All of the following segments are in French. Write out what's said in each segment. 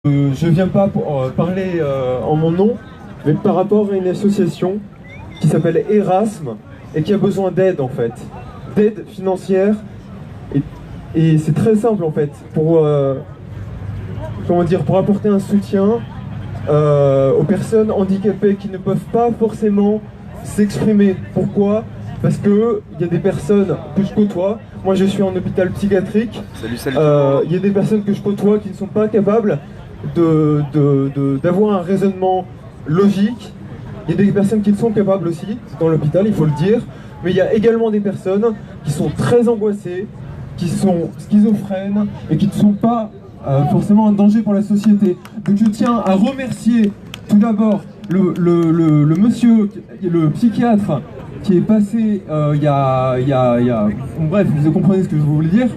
Je viens pas pour parler en mon nom, mais par rapport à une association qui s'appelle Erasme et qui a besoin d'aide en fait, d'aide financière. Et c'est très simple en fait, pour apporter un soutien aux personnes handicapées qui ne peuvent pas forcément s'exprimer. Pourquoi ? Parce que il y a des personnes que je côtoie. Moi, je suis en hôpital psychiatrique. Salut. Il y a des personnes que je côtoie qui ne sont pas capables d'avoir un raisonnement logique. Il y a des personnes qui le sont capables aussi dans l'hôpital, il faut le dire. Mais il y a également des personnes qui sont très angoissées, qui sont schizophrènes et qui ne sont pas forcément un danger pour la société. Donc je tiens à remercier tout d'abord le monsieur, le psychiatre qui est passé bref, vous comprenez ce que je voulais dire,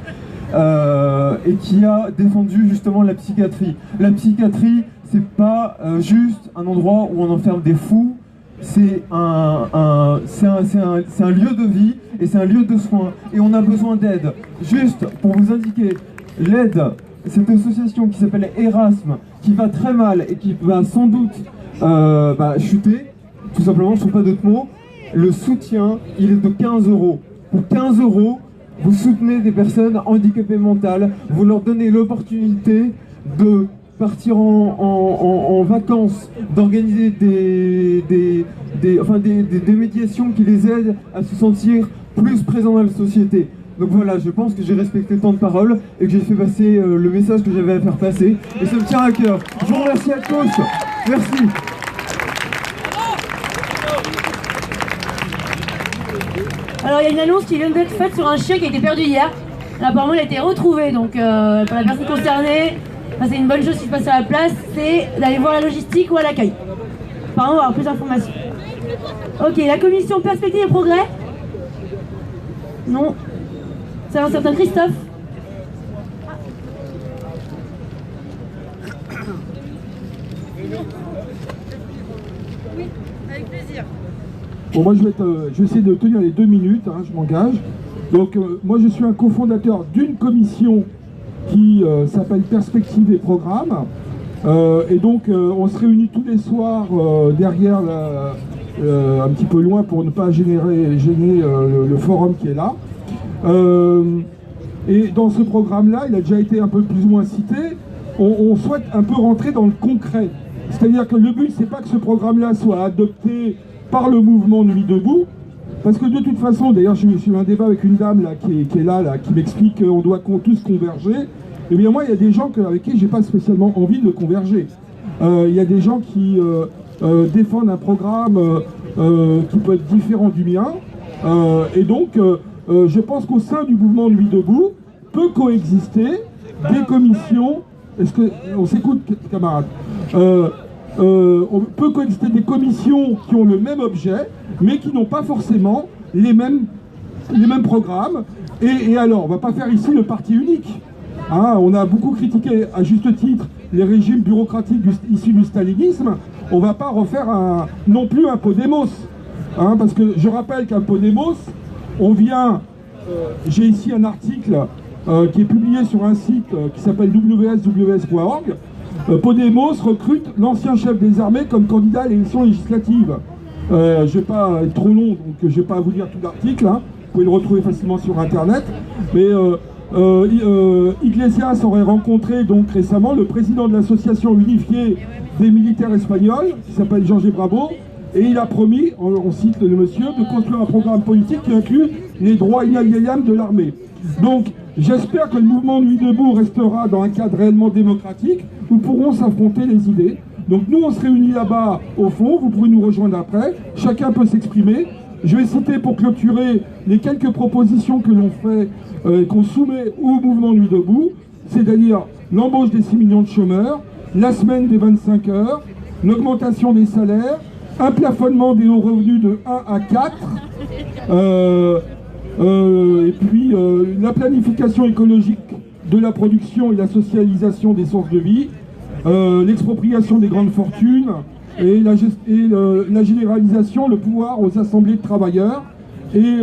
et qui a défendu justement la psychiatrie. La psychiatrie, c'est pas juste un endroit où on enferme des fous, c'est un lieu de vie et c'est un lieu de soins. Et on a besoin d'aide. Juste pour vous indiquer, l'aide, cette association qui s'appelle Erasme, qui va très mal et qui va sans doute chuter, tout simplement, je ne trouve pas d'autres mots. Le soutien, il est de 15 €. Pour 15 €, vous soutenez des personnes handicapées mentales, vous leur donnez l'opportunité de partir en vacances, d'organiser des médiations qui les aident à se sentir plus présents dans la société. Donc voilà, je pense que j'ai respecté le temps de parole et que j'ai fait passer le message que j'avais à faire passer. Et ça me tient à cœur. Je vous remercie à tous. Merci. Alors il y a une annonce qui vient d'être faite sur un chien qui a été perdu hier. Là, apparemment il a été retrouvé, donc pour la personne concernée, c'est une bonne chose qui se passe à la place, c'est d'aller voir la logistique ou à l'accueil. Apparemment on va avoir plus d'informations. Ok, la commission Perspective et Progrès. Non. C'est un certain Christophe. Oui, avec plaisir. Bon, moi je vais essayer de tenir les 2 minutes, hein, je m'engage. Donc moi je suis un cofondateur d'une commission qui s'appelle Perspective et Programme. Et donc on se réunit tous les soirs derrière, un petit peu loin pour ne pas gêner le forum qui est là. Et dans ce programme-là, il a déjà été un peu plus ou moins cité, on souhaite un peu rentrer dans le concret. C'est-à-dire que le but, c'est pas que ce programme-là soit adopté par le mouvement Nuit Debout, parce que de toute façon, d'ailleurs je suis un débat avec une dame là, qui est là, qui m'explique qu'on doit tous converger. Eh bien moi, il y a des gens avec qui j'ai pas spécialement envie de converger. Il y a des gens qui défendent un programme qui peut être différent du mien, et donc je pense qu'au sein du mouvement Nuit Debout peut coexister des commissions. Est-ce qu'on s'écoute, camarades? On peut coexister des commissions qui ont le même objet, mais qui n'ont pas forcément les mêmes programmes. Et alors, on ne va pas faire ici le parti unique. Hein, on a beaucoup critiqué, à juste titre, les régimes bureaucratiques issus du stalinisme. On ne va pas refaire non plus un Podemos. Hein, parce que je rappelle qu'un Podemos, j'ai ici un article qui est publié sur un site qui s'appelle wsws.org. Podemos recrute l'ancien chef des armées comme candidat à l'élection législative. Je ne vais pas être trop long, donc je ne vais pas vous lire tout l'article, hein. Vous pouvez le retrouver facilement sur internet. Mais Iglesias aurait rencontré donc récemment le président de l'association unifiée des militaires espagnols, qui s'appelle Jorge Bravo, et il a promis, on cite le monsieur, de construire un programme politique qui inclut les droits inaliénables de l'armée. Donc, j'espère que le mouvement Nuit Debout restera dans un cadre réellement démocratique où pourront s'affronter les idées. Donc nous, on se réunit là-bas au fond, vous pouvez nous rejoindre après, chacun peut s'exprimer. Je vais citer pour clôturer les quelques propositions que l'on fait, qu'on soumet au mouvement Nuit Debout, c'est-à-dire l'embauche des 6 millions de chômeurs, la semaine des 25 heures, l'augmentation des salaires, un plafonnement des hauts revenus de 1 à 4, et puis la planification écologique de la production et la socialisation des sources de vie, l'expropriation des grandes fortunes et la généralisation, le pouvoir aux assemblées de travailleurs et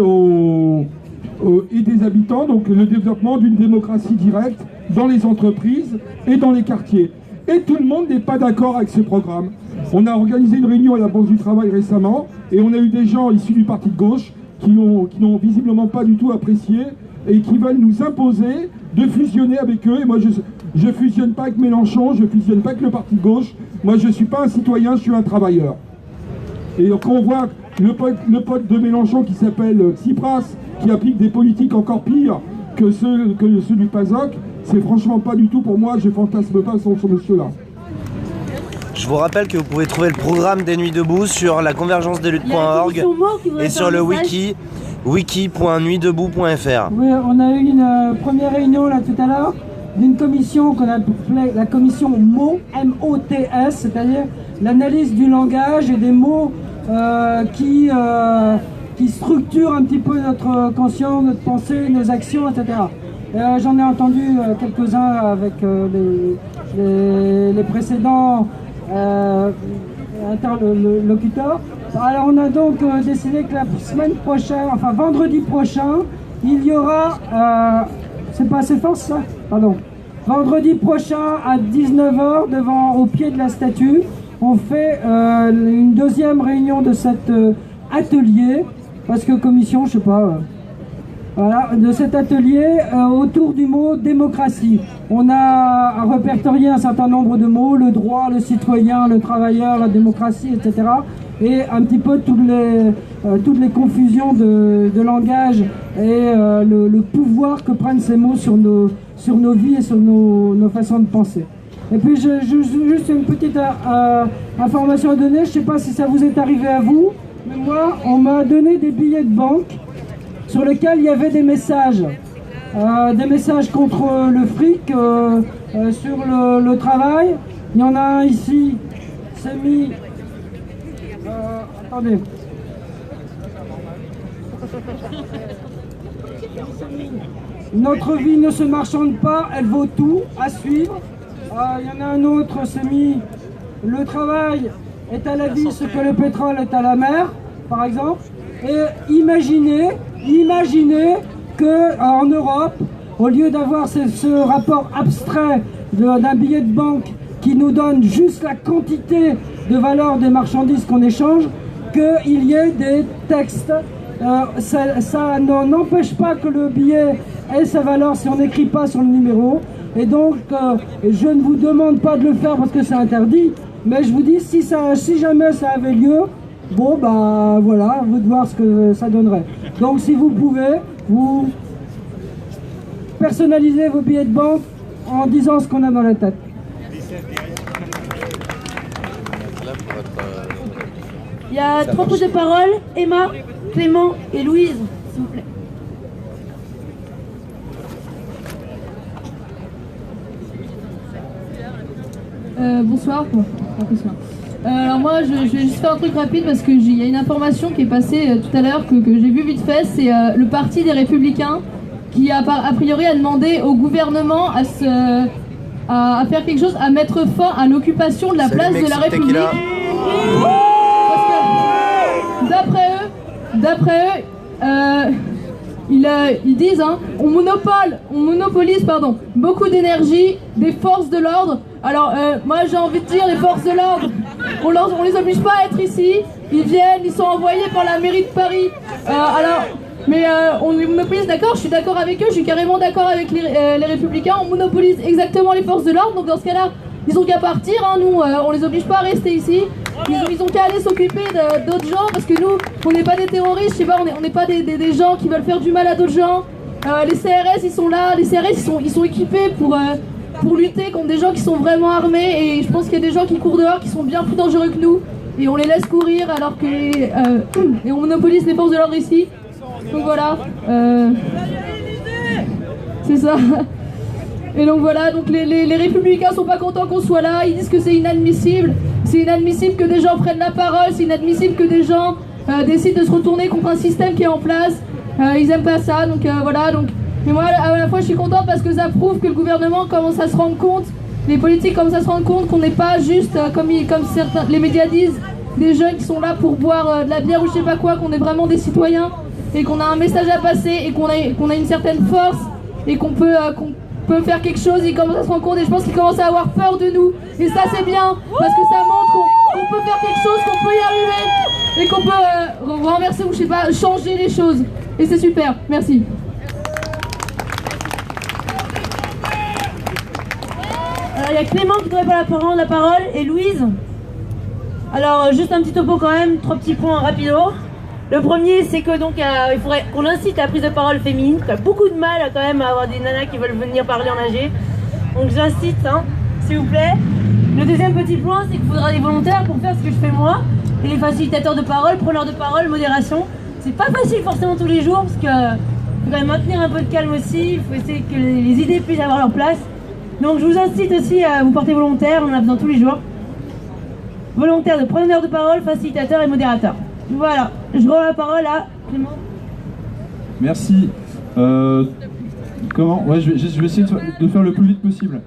des habitants, donc le développement d'une démocratie directe dans les entreprises et dans les quartiers. Et tout le monde n'est pas d'accord avec ce programme. On a organisé une réunion à la Bourse du Travail récemment, et on a eu des gens issus du parti de gauche qui n'ont visiblement pas du tout apprécié, et qui veulent nous imposer de fusionner avec eux. Et moi, je ne fusionne pas avec Mélenchon, je ne fusionne pas avec le parti de gauche. Moi, je ne suis pas un citoyen, je suis un travailleur. Et quand on voit le pote de Mélenchon qui s'appelle Tsipras, qui applique des politiques encore pires que ceux du PASOK, c'est franchement pas du tout pour moi, je fantasme pas sur ce monsieur-là. Je vous rappelle que vous pouvez trouver le programme des Nuits debout sur laconvergence-des-luttes.org et sur le wiki.nuitdebout.fr. Oui, on a eu une première réunion là tout à l'heure d'une commission qu'on appelait la commission MOTS, c'est-à-dire l'analyse du langage et des mots qui structurent un petit peu notre conscience, notre pensée, nos actions, etc. J'en ai entendu quelques-uns avec les précédents interlocuteurs. Alors on a donc décidé que la semaine prochaine, enfin vendredi prochain, il y aura... c'est pas assez fort ça ? Pardon. Vendredi prochain à 19h, au pied de la statue, on fait une deuxième réunion de cet atelier, parce que commission, je sais pas... Voilà, de cet atelier autour du mot démocratie. On a répertorié un certain nombre de mots, le droit, le citoyen, le travailleur, la démocratie, etc. Et un petit peu toutes les confusions de langage et le pouvoir que prennent ces mots sur nos vies et sur nos façons de penser. Et puis juste une petite information à donner, je ne sais pas si ça vous est arrivé à vous, mais moi on m'a donné des billets de banque sur lesquels il y avait des messages contre le fric, sur le travail. Il y en a un ici, c'est mis... attendez. Notre vie ne se marchande pas, elle vaut tout, à suivre. Il y en a un autre, c'est mis... Le travail est à la vie ce que le pétrole est à la mer, par exemple. Et imaginez qu'en Europe, au lieu d'avoir ce rapport abstrait d'un billet de banque qui nous donne juste la quantité de valeur des marchandises qu'on échange, qu'il y ait des textes. Ça n'empêche pas que le billet ait sa valeur si on n'écrit pas sur le numéro. Et donc, je ne vous demande pas de le faire parce que c'est interdit, mais je vous dis, si jamais ça avait lieu, bon, bah voilà, à vous de voir ce que ça donnerait. Donc si vous pouvez, vous personnalisez vos billets de banque en disant ce qu'on a dans la tête. Il y a 3 prises de parole, Emma, Clément et Louise, s'il vous plaît. Bonsoir. Alors moi je vais juste faire un truc rapide parce que il y a une information qui est passée tout à l'heure que j'ai vu vite fait, c'est le parti des Républicains qui a priori a demandé au gouvernement à faire quelque chose, à mettre fin à l'occupation de la place de la République. Parce que d'après eux, ils disent on monopolise beaucoup d'énergie des forces de l'ordre. Alors moi j'ai envie de dire, les forces de l'ordre, on les oblige pas à être ici, ils viennent, ils sont envoyés par la mairie de Paris. On les monopolise, d'accord, je suis d'accord avec eux, je suis carrément d'accord avec les Républicains, on monopolise exactement les forces de l'ordre, donc dans ce cas-là, ils ont qu'à partir, nous on les oblige pas à rester ici, ils ont qu'à aller s'occuper d'autres gens, parce que nous, on n'est pas des terroristes, je sais pas, on n'est pas des gens qui veulent faire du mal à d'autres gens. Les CRS ils sont là, les CRS ils sont équipés pour lutter contre des gens qui sont vraiment armés, et je pense qu'il y a des gens qui courent dehors qui sont bien plus dangereux que nous, et on les laisse courir alors que et on monopolise les forces de l'ordre ici. Donc voilà, c'est ça. Et donc voilà, donc les Républicains sont pas contents qu'on soit là, ils disent que c'est inadmissible que des gens prennent la parole, c'est inadmissible que des gens décident de se retourner contre un système qui est en place, ils aiment pas ça, donc voilà, donc... Mais moi, à la fois, je suis contente parce que ça prouve que le gouvernement commence à se rendre compte, les politiques commencent à se rendre compte qu'on n'est pas juste, comme certains, les médias disent, des jeunes qui sont là pour boire de la bière ou je sais pas quoi, qu'on est vraiment des citoyens et qu'on a un message à passer et qu'on a une certaine force et qu'on peut peut faire quelque chose, ils commencent à se rendre compte et je pense qu'ils commencent à avoir peur de nous. Et ça c'est bien, parce que ça montre qu'on peut faire quelque chose, qu'on peut y arriver et qu'on peut renverser ou je sais pas, changer les choses. Et c'est super, merci. Alors il y a Clément qui devrait prendre la parole et Louise. Alors juste un petit topo quand même, 3 petits points rapido. Le premier c'est que donc il faudrait qu'on incite à la prise de parole féminine, qui a beaucoup de mal quand même à avoir des nanas qui veulent venir parler en AG. Donc j'incite, hein, s'il vous plaît. Le deuxième petit point c'est qu'il faudra des volontaires pour faire ce que je fais moi. Et les facilitateurs de parole, preneurs de parole, modération. C'est pas facile forcément tous les jours parce que faut quand même maintenir un peu de calme aussi, il faut essayer que les idées puissent avoir leur place. Donc je vous incite aussi à vous porter volontaire, on en a besoin tous les jours. Volontaire de preneur de parole, facilitateur et modérateur. Voilà, je rends la parole à Clément. Merci. Ouais, je vais essayer de faire le plus vite possible.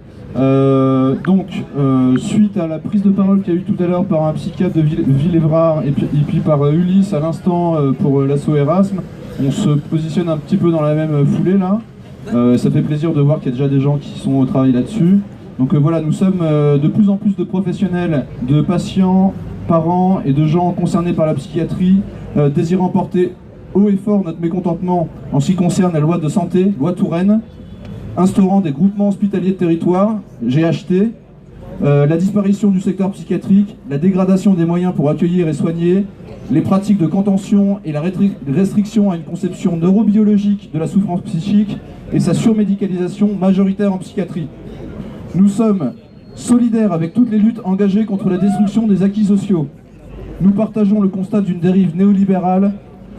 Suite à la prise de parole qu'il y a eu tout à l'heure par un psychiatre de Villévrard et puis par Ulysse à l'instant pour l'asso Erasme, on se positionne un petit peu dans la même foulée là. Ça fait plaisir de voir qu'il y a déjà des gens qui sont au travail là-dessus. Donc voilà, nous sommes de plus en plus de professionnels, de patients, parents et de gens concernés par la psychiatrie désirant porter haut et fort notre mécontentement en ce qui concerne la loi de santé, loi Touraine, instaurant des groupements hospitaliers de territoire, GHT, la disparition du secteur psychiatrique, la dégradation des moyens pour accueillir et soigner, les pratiques de contention et la restriction à une conception neurobiologique de la souffrance psychique et sa surmédicalisation majoritaire en psychiatrie. Nous sommes solidaires avec toutes les luttes engagées contre la destruction des acquis sociaux. Nous partageons le constat d'une dérive néolibérale,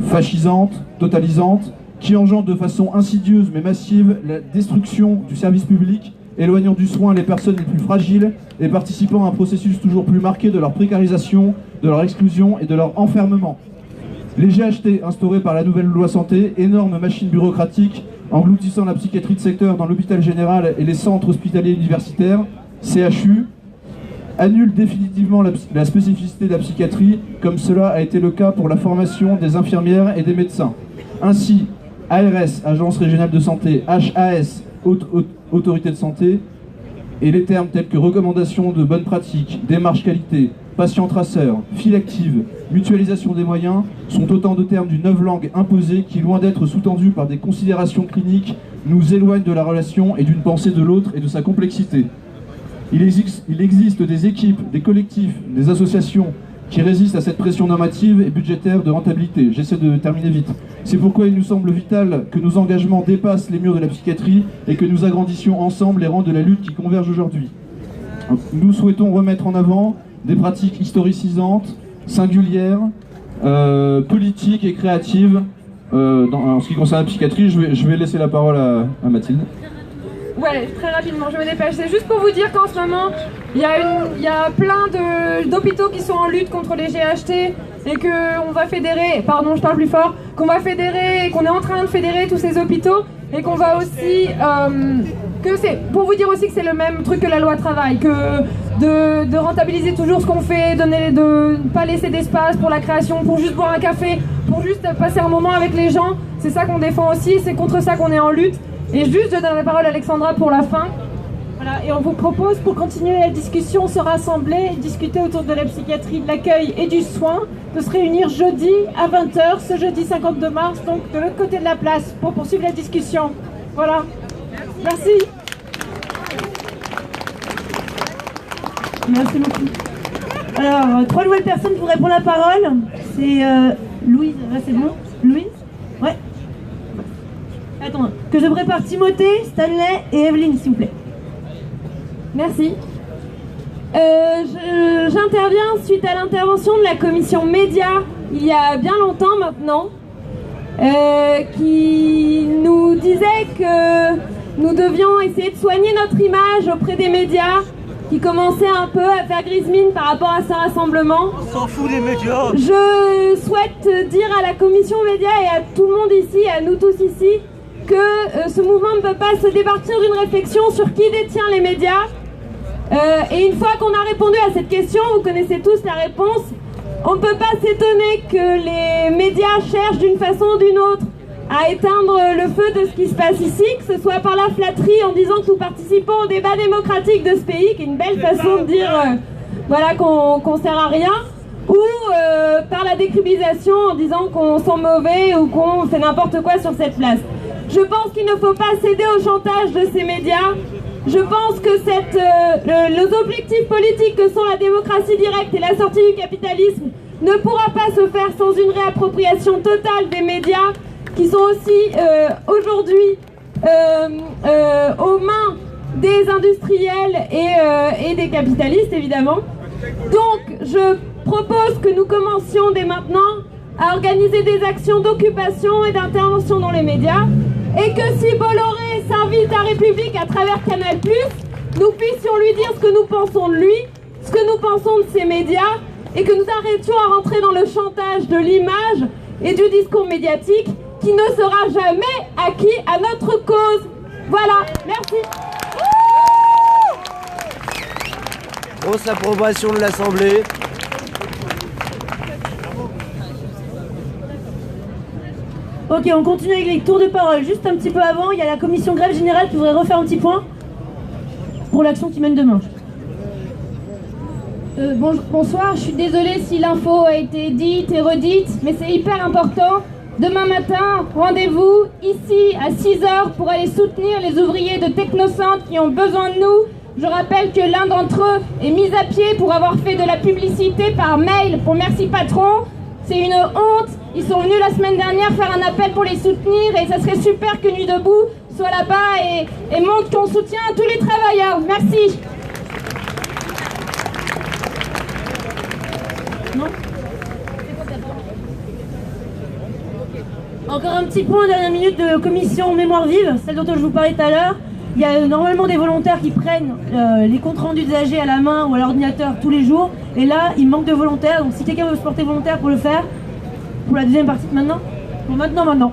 fascisante, totalisante, qui engendre de façon insidieuse mais massive la destruction du service public, éloignant du soin les personnes les plus fragiles et participant à un processus toujours plus marqué de leur précarisation, de leur exclusion et de leur enfermement. Les GHT instaurés par la nouvelle loi santé, énorme machine bureaucratique engloutissant la psychiatrie de secteur dans l'hôpital général et les centres hospitaliers universitaires, CHU, annulent définitivement la spécificité de la psychiatrie, comme cela a été le cas pour la formation des infirmières et des médecins. Ainsi, ARS, Agence régionale de santé, HAS, Autorité de santé, et les termes tels que recommandation de bonnes pratiques, démarche qualité, patient traceur, file active, mutualisation des moyens, sont autant de termes d'une langue imposée qui, loin d'être sous-tendue par des considérations cliniques, nous éloignent de la relation et d'une pensée de l'autre et de sa complexité. Il existe des équipes, des collectifs, des associations qui résistent à cette pression normative et budgétaire de rentabilité. J'essaie de terminer vite. C'est pourquoi il nous semble vital que nos engagements dépassent les murs de la psychiatrie et que nous agrandissions ensemble les rangs de la lutte qui convergent aujourd'hui. Nous souhaitons remettre en avant des pratiques historicisantes, singulières, politiques et créatives. En ce qui concerne la psychiatrie, je vais laisser la parole à Mathilde. Ouais, très rapidement, je me dépêche. C'est juste pour vous dire qu'en ce moment, il y a plein d'hôpitaux qui sont en lutte contre les GHT et qu'on va fédérer, pardon, je parle plus fort, qu'on va fédérer, qu'on est en train de fédérer tous ces hôpitaux et qu'on va aussi, pour vous dire aussi que c'est le même truc que la loi travail, que de rentabiliser toujours ce qu'on fait, de ne pas laisser d'espace pour la création, pour juste boire un café, pour juste passer un moment avec les gens. C'est ça qu'on défend aussi, c'est contre ça qu'on est en lutte. Et juste, je donne la parole à Alexandra pour la fin. Voilà, et on vous propose, pour continuer la discussion, se rassembler, discuter autour de la psychiatrie, de l'accueil et du soin, de se réunir jeudi à 20h, ce jeudi 52 mars, donc de l'autre côté de la place, pour poursuivre la discussion. Voilà. Merci. Merci beaucoup. Alors, 3 nouvelles personnes pourraient prendre la parole. C'est Louise, là c'est bon. Louise? Ouais. Attends, que je prépare Timothée, Stanley et Evelyne, s'il vous plaît. Merci. J'interviens suite à l'intervention de la commission média, il y a bien longtemps maintenant, qui nous disait que nous devions essayer de soigner notre image auprès des médias, qui commençaient un peu à faire grise mine par rapport à ce rassemblement. On s'en fout des médias. Je souhaite dire à la commission média et à tout le monde ici, à nous tous ici, que ce mouvement ne peut pas se départir d'une réflexion sur qui détient les médias. Et une fois qu'on a répondu à cette question, vous connaissez tous la réponse, on ne peut pas s'étonner que les médias cherchent d'une façon ou d'une autre à éteindre le feu de ce qui se passe ici, que ce soit par la flatterie en disant que nous participons au débat démocratique de ce pays, qui est une belle façon de dire voilà, qu'on sert à rien, ou par la décribilisation en disant qu'on sent mauvais ou qu'on fait n'importe quoi sur cette place. Je pense qu'il ne faut pas céder au chantage de ces médias. Je pense que les objectifs politiques que sont la démocratie directe et la sortie du capitalisme ne pourra pas se faire sans une réappropriation totale des médias qui sont aussi aujourd'hui aux mains des industriels et des capitalistes évidemment. Donc je propose que nous commencions dès maintenant à organiser des actions d'occupation et d'intervention dans les médias et que si Bolloré s'invite à République à travers Canal+, nous puissions lui dire ce que nous pensons de lui, ce que nous pensons de ces médias et que nous arrêtions à rentrer dans le chantage de l'image et du discours médiatique qui ne sera jamais acquis à notre cause. Voilà, merci. Grosse approbation de l'Assemblée. Ok, on continue avec les tours de parole. Juste un petit peu avant, il y a la commission grève générale qui voudrait refaire un petit point pour l'action qui mène demain. Bonsoir, je suis désolée si l'info a été dite et redite, mais c'est hyper important. Demain matin, rendez-vous ici à 6h pour aller soutenir les ouvriers de Technocentre qui ont besoin de nous. Je rappelle que l'un d'entre eux est mis à pied pour avoir fait de la publicité par mail pour Merci Patron. C'est une honte. Ils sont venus la semaine dernière faire un appel pour les soutenir et ça serait super que Nuit Debout soit là-bas et montre qu'on soutient tous les travailleurs. Merci. Non ? Encore un petit point, dernière minute de commission mémoire vive, celle dont je vous parlais tout à l'heure. Il y a normalement des volontaires qui prennent les comptes rendus des AG à la main ou à l'ordinateur tous les jours. Et là, il manque de volontaires. Donc si quelqu'un veut se porter volontaire pour le faire, pour la deuxième partie maintenant. Bon, maintenant.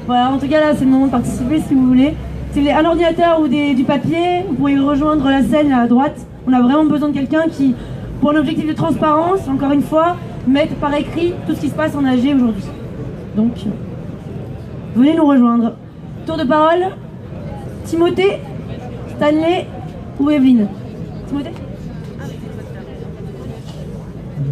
Voilà, en tout cas là, c'est le moment de participer si vous voulez. C'est un ordinateur ou du papier. Vous pouvez rejoindre la scène à droite. On a vraiment besoin de quelqu'un qui, pour un objectif de transparence, encore une fois, mette par écrit tout ce qui se passe en AG aujourd'hui. Donc, venez nous rejoindre. Tour de parole. Timothée, Stanley ou Evelyne? Timothée?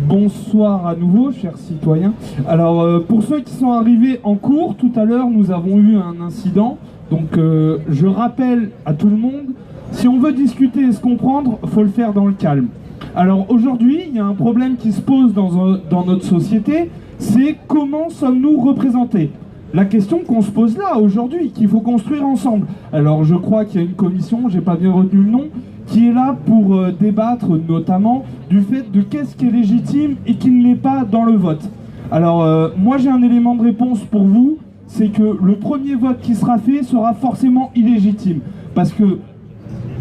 Bonsoir à nouveau, chers citoyens. Alors, pour ceux qui sont arrivés en cours, tout à l'heure, nous avons eu un incident. Donc, je rappelle à tout le monde, si on veut discuter et se comprendre, il faut le faire dans le calme. Alors, aujourd'hui, il y a un problème qui se pose dans notre société, c'est comment sommes-nous représentés? La question qu'on se pose là, aujourd'hui, qu'il faut construire ensemble. Alors, je crois qu'il y a une commission, j'ai pas bien retenu le nom, qui est là pour débattre notamment du fait de qu'est-ce qui est légitime et qui ne l'est pas dans le vote. Alors, moi j'ai un élément de réponse pour vous, c'est que le premier vote qui sera fait sera forcément illégitime. Parce que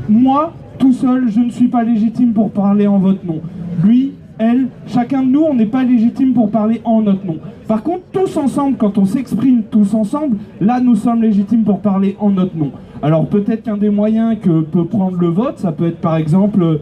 moi, tout seul, je ne suis pas légitime pour parler en votre nom. Lui, elle, chacun de nous, on n'est pas légitime pour parler en notre nom. Par contre, tous ensemble, quand on s'exprime tous ensemble, là, nous sommes légitimes pour parler en notre nom. Alors peut-être qu'un des moyens que peut prendre le vote, ça peut être par exemple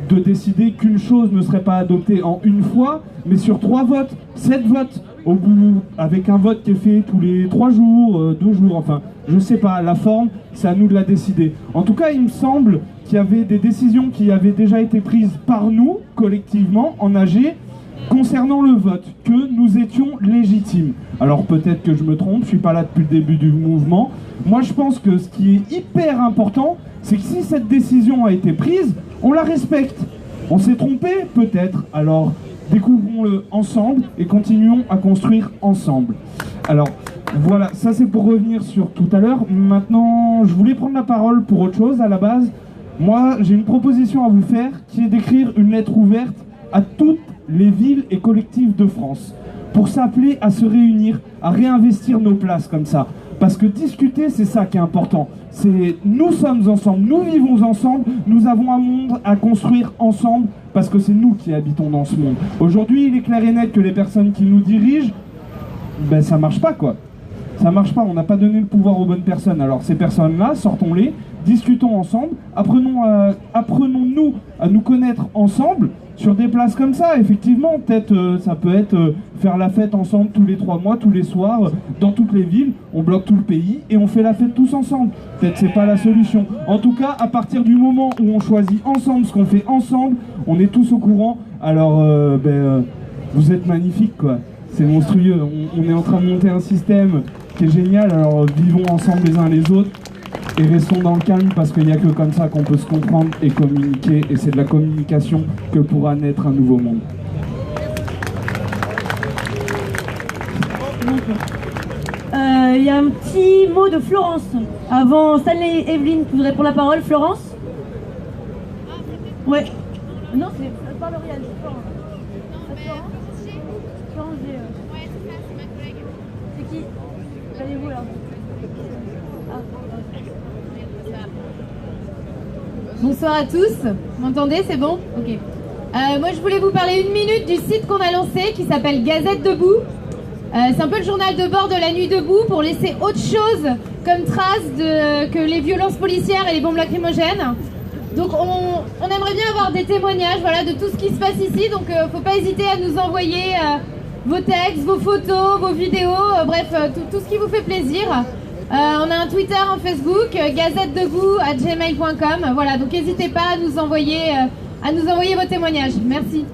de décider qu'une chose ne serait pas adoptée en une fois, mais sur 3 votes, 7 votes, au bout, avec un vote qui est fait tous les 3 jours, 2 jours, enfin, je sais pas, la forme, c'est à nous de la décider. En tout cas, il me semble qu'il y avait des décisions qui avaient déjà été prises par nous, collectivement, en AG, concernant le vote, que nous étions légitimes. Alors peut-être que je me trompe, je suis pas là depuis le début du mouvement. Moi je pense que ce qui est hyper important, c'est que si cette décision a été prise, on la respecte. On s'est trompé, peut-être. Alors découvrons-le ensemble et continuons à construire ensemble. Alors voilà, ça c'est pour revenir sur tout à l'heure. Maintenant, je voulais prendre la parole pour autre chose à la base. Moi, j'ai une proposition à vous faire qui est d'écrire une lettre ouverte à toutes les villes et collectifs de France pour s'appeler à se réunir, à réinvestir nos places comme ça. Parce que discuter, c'est ça qui est important. C'est nous sommes ensemble, nous vivons ensemble, nous avons un monde à construire ensemble parce que c'est nous qui habitons dans ce monde. Aujourd'hui, il est clair et net que les personnes qui nous dirigent, ben ça marche pas quoi. Ça marche pas, on n'a pas donné le pouvoir aux bonnes personnes. Alors ces personnes-là, sortons-les, discutons ensemble, apprenons-nous à nous connaître ensemble, sur des places comme ça, effectivement, peut-être ça peut être faire la fête ensemble tous les 3 mois, tous les soirs, dans toutes les villes, on bloque tout le pays et on fait la fête tous ensemble. Peut-être c'est pas la solution. En tout cas, à partir du moment où on choisit ensemble ce qu'on fait ensemble, on est tous au courant. Alors, vous êtes magnifiques, quoi. C'est monstrueux. On est en train de monter un système qui est génial. Alors, vivons ensemble les uns les autres. Et restons dans le calme parce qu'il n'y a que comme ça qu'on peut se comprendre et communiquer. Et c'est de la communication que pourra naître un nouveau monde. Il y a un petit mot de Florence. Avant Stanley et Evelyne qui voudraient prendre la parole. Florence? Ouais. Non, c'est pas L'Oréal, c'est Florence. Florence G. Ouais, c'est ça, c'est ma collègue. C'est qui? Allez-vous là? Bonsoir à tous, vous m'entendez, c'est bon? Ok. Moi je voulais vous parler 1 minute du site qu'on a lancé qui s'appelle Gazette Debout. C'est un peu le journal de bord de la nuit debout pour laisser autre chose comme trace que les violences policières et les bombes lacrymogènes. Donc on aimerait bien avoir des témoignages, voilà, de tout ce qui se passe ici, donc faut pas hésiter à nous envoyer vos textes, vos photos, vos vidéos, bref, tout ce qui vous fait plaisir. On a un Twitter, un Facebook, gazettedebout@gmail.com. Voilà, donc n'hésitez pas à nous envoyer vos témoignages. Merci.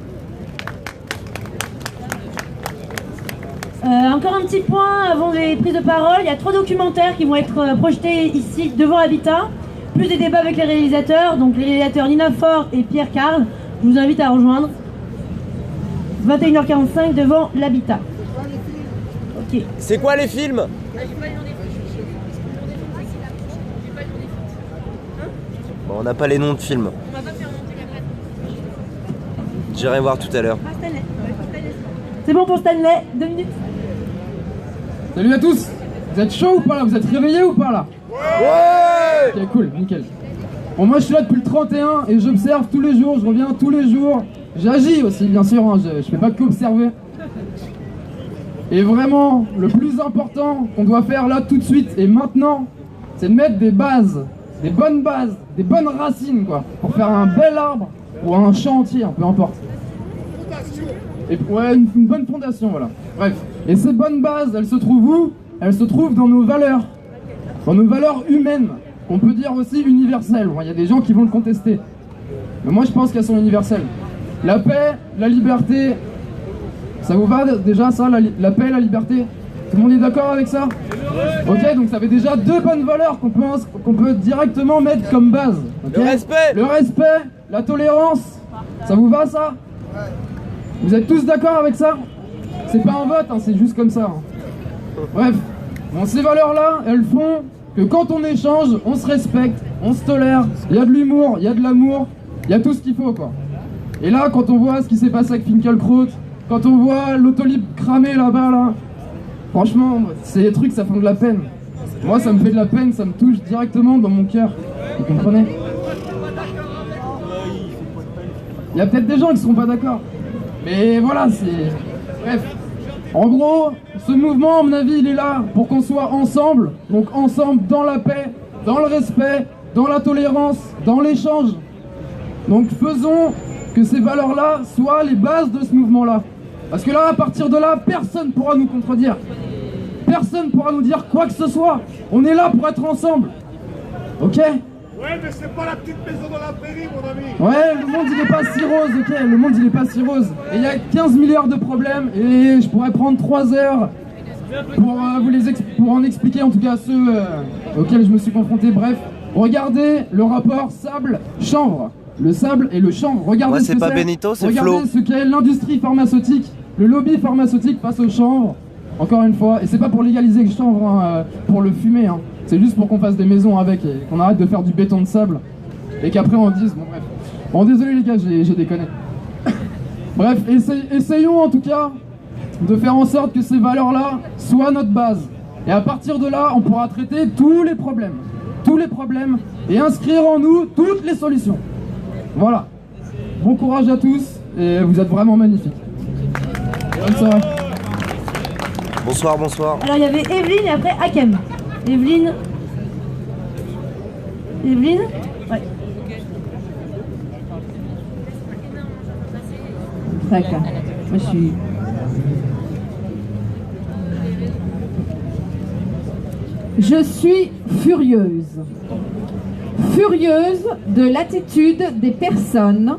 Encore un petit point avant les prises de parole. Il y a 3 documentaires qui vont être projetés ici devant Habitat, plus des débats avec les réalisateurs. Donc les réalisateurs Nina Fort et Pierre Carl. Je vous invite à rejoindre. 21h45 devant l'Habitat. Ok. C'est quoi les films? Bon, on n'a pas les noms de films. J'irai voir tout à l'heure. C'est bon pour Stanley, 2 minutes. Salut à tous. Vous êtes chaud ou pas là? Vous êtes réveillés ou pas là? Ouais. Ok, cool, nickel. Bon, moi je suis là depuis le 31 et j'observe tous les jours, je reviens tous les jours. J'agis aussi, bien sûr, hein, je fais pas que observer. Et vraiment, le plus important qu'on doit faire là tout de suite et maintenant, c'est de mettre des bases, des bonnes racines quoi, pour faire un bel arbre ou un champ entier, peu importe. Et ouais, une bonne fondation, voilà. Bref. Et ces bonnes bases, elles se trouvent où? Elles se trouvent dans nos valeurs humaines, on peut dire aussi universelles. Bon, il y a des gens qui vont le contester, mais moi je pense qu'elles sont universelles. La paix, la liberté, ça vous va déjà ça, la paix, la liberté? Tout le monde est d'accord avec ça? Ok, donc ça fait déjà 2 bonnes valeurs qu'on peut directement mettre comme base. Okay? Le respect, la tolérance, ça vous va ça? Vous êtes tous d'accord avec ça? C'est pas un vote, hein, c'est juste comme ça. Hein. Bref, bon, ces valeurs-là, elles font que quand on échange, on se respecte, on se tolère, il y a de l'humour, il y a de l'amour, il y a tout ce qu'il faut quoi. Et là, quand on voit ce qui s'est passé avec Finkielkraut, quand on voit l'autolib cramé là-bas, là, franchement, c'est des trucs, ça fait de la peine. Moi, ça me fait de la peine, ça me touche directement dans mon cœur. Vous comprenez? Il y a peut-être des gens qui seront pas d'accord. Mais voilà, c'est... Bref. En gros, ce mouvement, à mon avis, il est là pour qu'on soit ensemble. Donc ensemble dans la paix, dans le respect, dans la tolérance, dans l'échange. Donc faisons que ces valeurs-là soient les bases de ce mouvement-là. Parce que là, à partir de là, personne ne pourra nous contredire. Personne ne pourra nous dire quoi que ce soit. On est là pour être ensemble. Ok ? Ouais, mais c'est pas la petite maison dans la prairie, mon ami. Ouais, le monde il est pas si rose, ok, le monde il est pas si rose. Et il y a 15 milliards de problèmes et je pourrais prendre 3 heures pour en expliquer en tout cas ceux auxquels je me suis confronté. Bref, regardez le rapport sable-chanvre. Le sable et le chanvre, regardez ce que c'est. Benito, c'est Flo. Regardez ce qu'est l'industrie pharmaceutique, le lobby pharmaceutique face au chanvre. Encore une fois, et c'est pas pour légaliser le chanvre, hein, pour le fumer, hein. C'est juste pour qu'on fasse des maisons avec et qu'on arrête de faire du béton de sable et qu'après on dise, bon bref. Bon désolé les gars, j'ai déconné. Bref, essayons en tout cas de faire en sorte que ces valeurs-là soient notre base. Et à partir de là, on pourra traiter tous les problèmes et inscrire en nous toutes les solutions. Voilà. Bon courage à tous et vous êtes vraiment magnifiques. Bonne soirée. Bonsoir, bonsoir. Alors il y avait Evelyne et après Hakem. Evelyne. Ouais. Trac. Moi, je suis... Je suis furieuse. Furieuse de l'attitude des personnes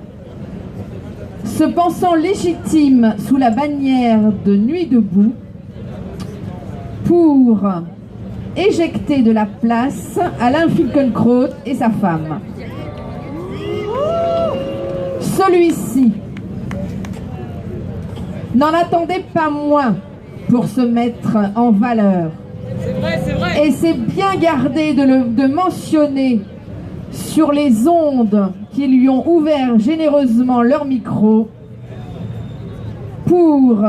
se pensant légitimes sous la bannière de Nuit debout pour éjecter de la place Alain Finkielkraut et sa femme. Celui-ci n'en attendait pas moins pour se mettre en valeur. C'est vrai. Et c'est bien gardé de mentionner sur les ondes qui lui ont ouvert généreusement leur micro pour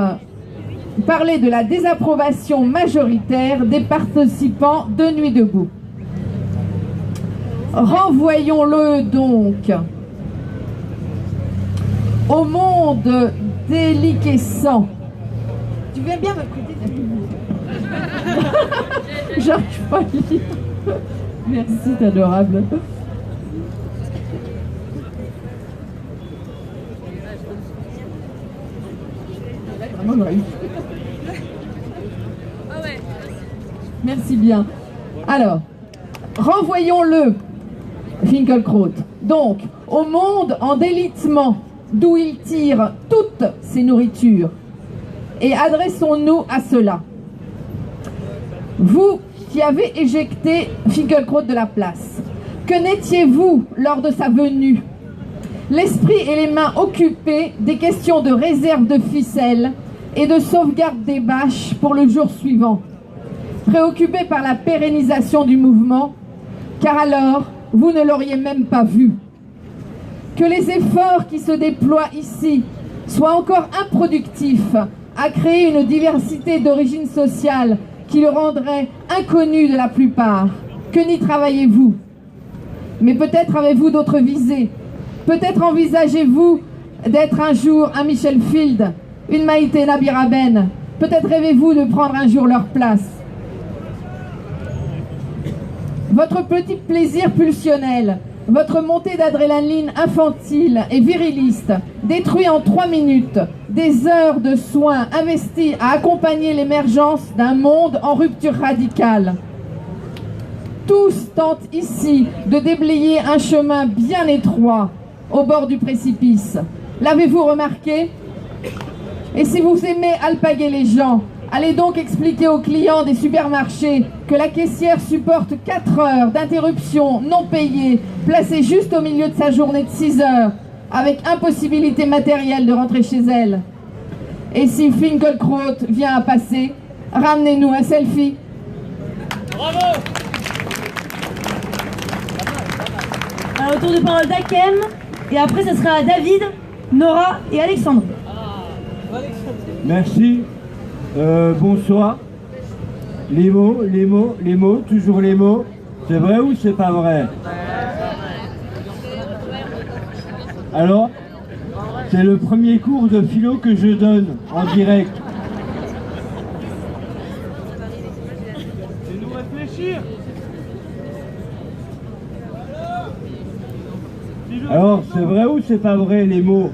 parler de la désapprobation majoritaire des participants de Nuit debout. Renvoyons-le donc au monde déliquescent. Tu viens bien me côté J'arrive pas à lire. Merci, c'est adorable. Merci bien. Alors, renvoyons-le, Finkielkraut, donc, au monde en délitement, d'où il tire toutes ses nourritures. Et adressons-nous à cela. Vous qui avez éjecté Finkielkraut de la place, que n'étiez-vous lors de sa venue? L'esprit et les mains occupés des questions de réserve de ficelles et de sauvegarde des bâches pour le jour suivant, préoccupé par la pérennisation du mouvement, car alors vous ne l'auriez même pas vu. Que les efforts qui se déploient ici soient encore improductifs à créer une diversité d'origine sociale qui le rendrait inconnu de la plupart. Que n'y travaillez-vous? Mais peut-être avez-vous d'autres visées. Peut-être envisagez-vous d'être un jour un Michel Field, une Maïté Nabiraben. Peut-être rêvez-vous de prendre un jour leur place. Votre petit plaisir pulsionnel, votre montée d'adrénaline infantile et viriliste détruit en 3 minutes des heures de soins investis à accompagner l'émergence d'un monde en rupture radicale. Tous tentent ici de déblayer un chemin bien étroit au bord du précipice. L'avez-vous remarqué? Et si vous aimez alpaguer les gens, allez donc expliquer aux clients des supermarchés que la caissière supporte 4 heures d'interruption non payée, placée juste au milieu de sa journée de 6 heures, avec impossibilité matérielle de rentrer chez elle. Et si Finkielkraut vient à passer, ramenez-nous un selfie. Bravo! Alors, tour de parole d'Akem, et après ce sera à David, Nora et Alexandre. Merci. Bonsoir. Les mots, toujours les mots. C'est vrai ou c'est pas vrai? Alors, c'est le premier cours de philo que je donne en direct. C'est nous réfléchir. Alors, c'est vrai ou c'est pas vrai, les mots?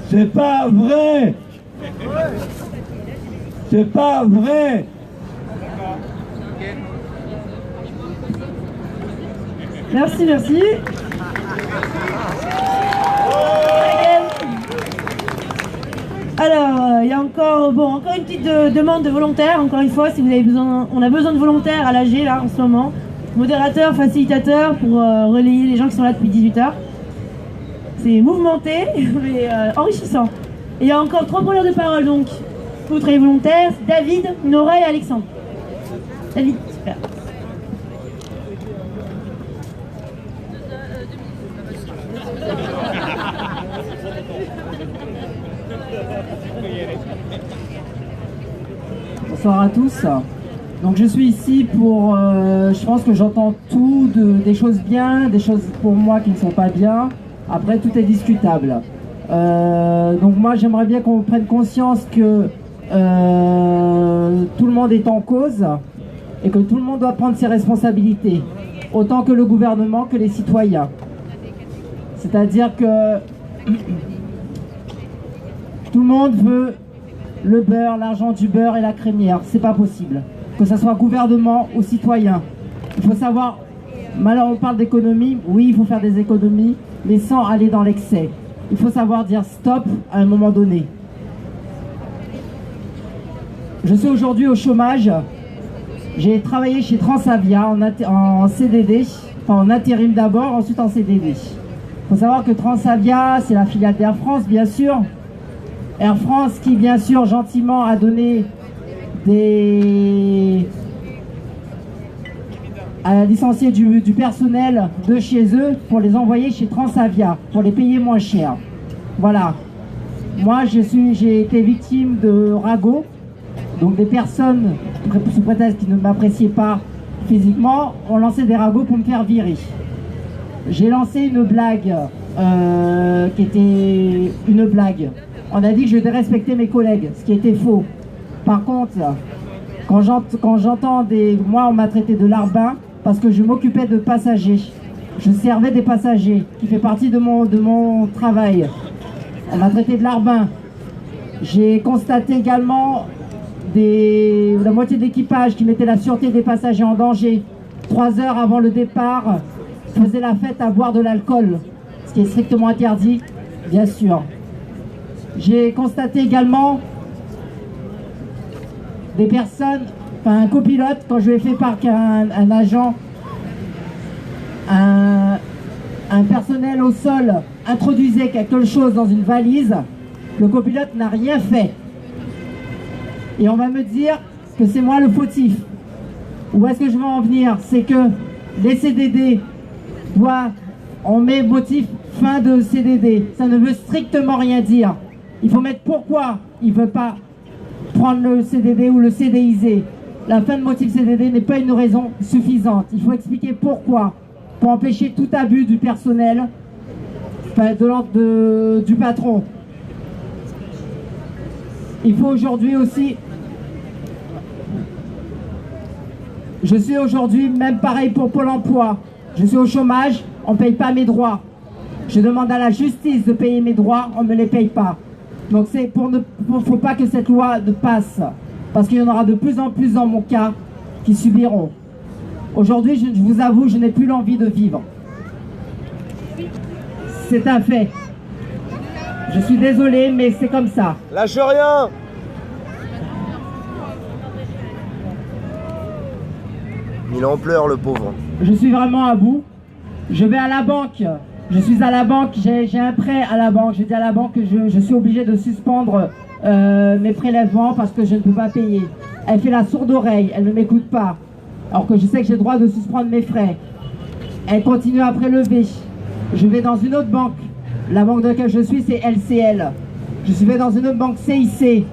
C'est pas vrai! C'est pas vrai! Merci. Alors, il y a encore une petite demande de volontaires, encore une fois, si vous avez besoin, on a besoin de volontaires à l'AG là en ce moment. Modérateur, facilitateur pour relayer les gens qui sont là depuis 18h. C'est mouvementé, mais enrichissant. Et il y a encore 3 preneurs de parole donc. Pour les volontaires, David, Nora et Alexandre. David, super. Bonsoir à tous. Donc je suis ici pour, je pense que j'entends tout, des choses bien, des choses pour moi qui ne sont pas bien. Après tout est discutable. Donc moi j'aimerais bien qu'on prenne conscience que tout le monde est en cause et que tout le monde doit prendre ses responsabilités, autant que le gouvernement que les citoyens. C'est-à-dire que tout le monde veut le beurre, l'argent du beurre et la crémière. C'est pas possible. Que ce soit gouvernement ou citoyen. Il faut savoir, malheureusement on parle d'économie, oui il faut faire des économies, mais sans aller dans l'excès. Il faut savoir dire stop à un moment donné. Je suis aujourd'hui au chômage. J'ai travaillé chez Transavia en CDD, enfin en intérim d'abord, ensuite en CDD. Il faut savoir que Transavia, c'est la filiale d'Air France, bien sûr. Air France qui, bien sûr, gentiment a donné a licencié du personnel de chez eux pour les envoyer chez Transavia, pour les payer moins cher. Voilà. Moi, j'ai été victime de ragots. Donc des personnes, sous prétexte qui ne m'appréciaient pas physiquement, ont lancé des ragots pour me faire virer. J'ai lancé une blague qui était une blague. On a dit que je devais respecter mes collègues, ce qui était faux. Par contre, quand j'entends moi on m'a traité de larbin parce que je m'occupais de passagers. Je servais des passagers, qui fait partie de mon travail. On m'a traité de larbin. J'ai constaté également la moitié de l'équipage qui mettait la sûreté des passagers en danger. 3 heures avant le départ, faisait la fête à boire de l'alcool, ce qui est strictement interdit, bien sûr. J'ai constaté également des personnes, enfin un copilote, quand je lui ai fait part qu'un agent, un personnel au sol introduisait quelque chose dans une valise, le copilote n'a rien fait. Et on va me dire que c'est moi le fautif. Où est-ce que je veux en venir? C'est que les CDD on met motif fin de CDD. Ça ne veut strictement rien dire. Il faut mettre pourquoi il ne veut pas prendre le CDD ou le CDIser. La fin de motif CDD n'est pas une raison suffisante. Il faut expliquer pourquoi. Pour empêcher tout abus du personnel, enfin, du patron. Il faut aujourd'hui aussi... Je suis aujourd'hui, même pareil pour Pôle emploi. Je suis au chômage, on ne paye pas mes droits. Je demande à la justice de payer mes droits, on ne me les paye pas. Donc c'est faut pas que cette loi passe. Parce qu'il y en aura de plus en plus dans mon cas qui subiront. Aujourd'hui, je vous avoue, je n'ai plus l'envie de vivre. C'est un fait. Je suis désolé, mais c'est comme ça. Lâche rien! Il en pleure, le pauvre. Je suis vraiment à bout. Je vais à la banque. Je suis à la banque. J'ai un prêt à la banque. Je dis à la banque que je suis obligé de suspendre mes prélèvements parce que je ne peux pas payer. Elle fait la sourde oreille. Elle ne m'écoute pas. Alors que je sais que j'ai le droit de suspendre mes frais. Elle continue à prélever. Je vais dans une autre banque. La banque dans laquelle je suis, c'est LCL. Je suis dans une autre banque CIC.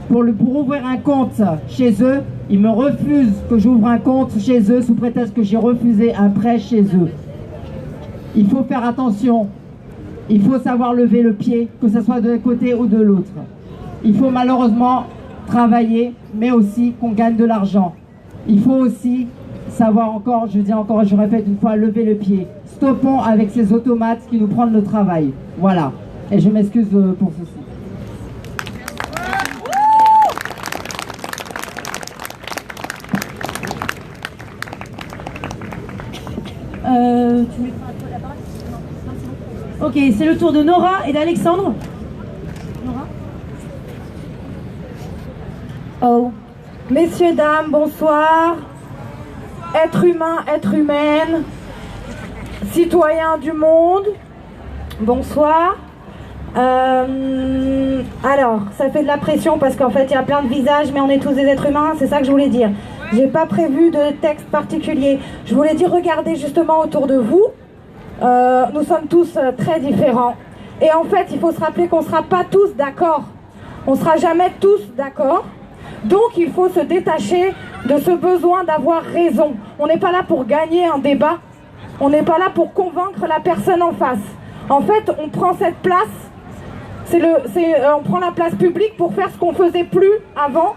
Pour ouvrir un compte chez eux, ils me refusent que j'ouvre un compte chez eux sous prétexte que j'ai refusé un prêt chez eux. Il faut faire attention. Il faut savoir lever le pied, que ce soit d'un côté ou de l'autre. Il faut malheureusement travailler, mais aussi qu'on gagne de l'argent. Il faut aussi savoir encore, je répète une fois, lever le pied. Stoppons avec ces automates qui nous prennent le travail. Voilà. Et je m'excuse pour ceci. Ok, c'est le tour de Nora et d'Alexandre. Nora. Oh, messieurs, dames, bonsoir. Êtres humains, êtres humaines, citoyens du monde, bonsoir. Alors, ça fait de la pression parce qu'en fait, il y a plein de visages, mais on est tous des êtres humains, c'est ça que je voulais dire. J'ai pas prévu de texte particulier. Je voulais dire, regardez justement autour de vous. Nous sommes tous très différents. Et en fait, il faut se rappeler qu'on ne sera pas tous d'accord. On ne sera jamais tous d'accord. Donc, il faut se détacher de ce besoin d'avoir raison. On n'est pas là pour gagner un débat. On n'est pas là pour convaincre la personne en face. En fait, on prend cette place. On prend la place publique pour faire ce qu'on faisait plus avant.